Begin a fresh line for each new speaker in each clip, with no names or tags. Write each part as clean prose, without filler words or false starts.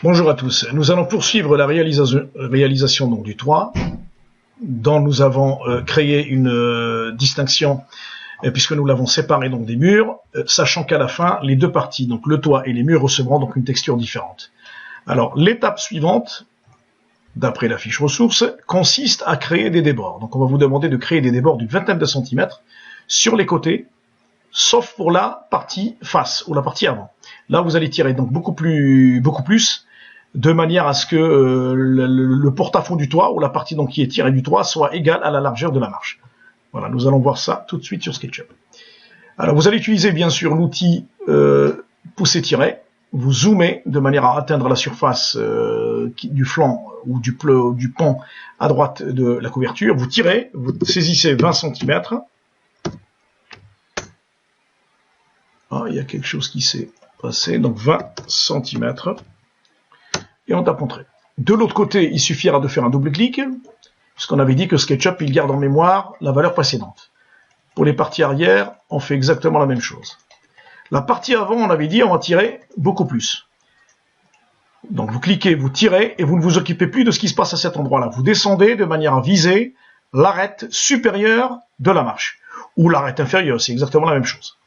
Bonjour à tous. Nous allons poursuivre la réalisation donc, du toit, dont nous avons créé une distinction, puisque nous l'avons séparé donc, des murs, sachant qu'à la fin, les deux parties, donc le toit et les murs, recevront donc une texture différente. Alors, l'étape suivante, d'après la fiche ressources, consiste à créer des débords. Donc, on va vous demander de créer des débords d'une vingtaine de centimètres sur les côtés, sauf pour la partie face ou la partie avant. Là, vous allez tirer donc beaucoup plus, de manière à ce que le porte-à-faux du toit ou la partie donc qui est tirée du toit soit égale à la largeur de la marche. Voilà, nous allons voir ça tout de suite sur SketchUp. Alors, vous allez utiliser bien sûr l'outil pousser-tirer. Vous zoomez de manière à atteindre la surface du flanc ou du pan à droite de la couverture. Vous tirez, vous saisissez 20 cm. Ah, il y a quelque chose qui s'est passé, donc 20 cm. Et on tape Entrée. De l'autre côté, il suffira de faire un double-clic, puisqu'on avait dit que SketchUp, il garde en mémoire la valeur précédente. Pour les parties arrière, on fait exactement la même chose. La partie avant, on avait dit, on va tirer beaucoup plus. Donc vous cliquez, vous tirez, et vous ne vous occupez plus de ce qui se passe à cet endroit-là. Vous descendez de manière à viser l'arête supérieure de la marche. Ou l'arête inférieure, c'est exactement la même chose.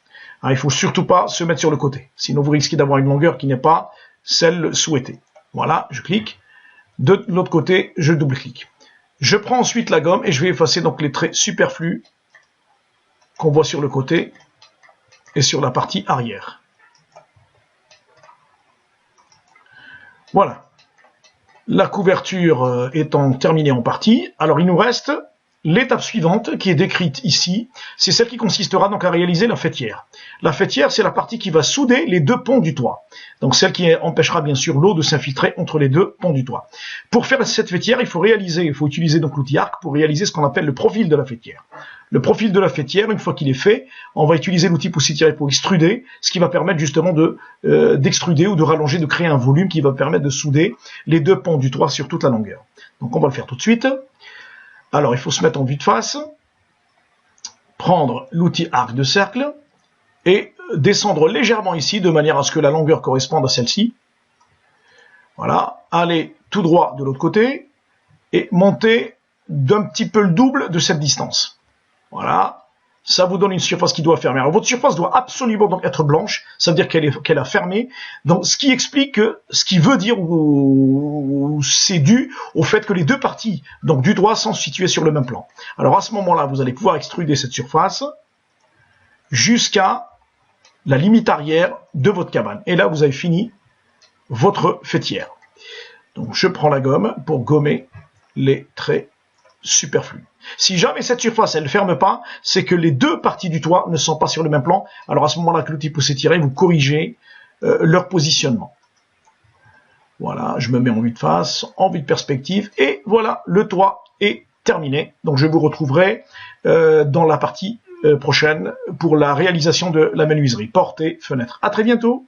Alors, il ne faut surtout pas se mettre sur le côté. Sinon, vous risquez d'avoir une longueur qui n'est pas celle souhaitée. Voilà, je clique. De l'autre côté, je double-clique. Je prends ensuite la gomme et je vais effacer donc les traits superflus qu'on voit sur le côté et sur la partie arrière. Voilà. La couverture étant terminée en partie, alors il nous reste l'étape suivante qui est décrite ici, c'est celle qui consistera donc à réaliser la faîtière. La faîtière, c'est la partie qui va souder les deux ponts du toit. Donc celle qui empêchera bien sûr l'eau de s'infiltrer entre les deux ponts du toit. Pour faire cette faîtière, il faut utiliser donc l'outil arc pour réaliser ce qu'on appelle le profil de la faîtière. Le profil de la faîtière, une fois qu'il est fait, on va utiliser l'outil pousser-tirer pour extruder, ce qui va permettre justement d'extruder ou de rallonger, de créer un volume qui va permettre de souder les deux ponts du toit sur toute la longueur. Donc on va le faire tout de suite. Alors, il faut se mettre en vue de face, prendre l'outil arc de cercle et descendre légèrement ici de manière à ce que la longueur corresponde à celle-ci. Voilà, aller tout droit de l'autre côté et monter d'un petit peu le double de cette distance. Voilà, ça vous donne une surface qui doit fermer. Alors, votre surface doit absolument donc être blanche, ça veut dire qu'elle a fermé. Donc, ce qui veut dire, ou c'est dû au fait que les deux parties donc du toit sont situées sur le même plan. Alors, à ce moment-là, vous allez pouvoir extruder cette surface jusqu'à la limite arrière de votre cabane. Et là, vous avez fini votre faîtière. Donc, je prends la gomme pour gommer les traits superflu. Si jamais cette surface elle ne ferme pas, c'est que les deux parties du toit ne sont pas sur le même plan. Alors à ce moment-là, avec l'outil pousser-tirer, vous corrigez leur positionnement. Voilà, je me mets en vue de face, en vue de perspective, et voilà, le toit est terminé. Donc je vous retrouverai dans la partie prochaine pour la réalisation de la menuiserie, porte et fenêtre. À très bientôt.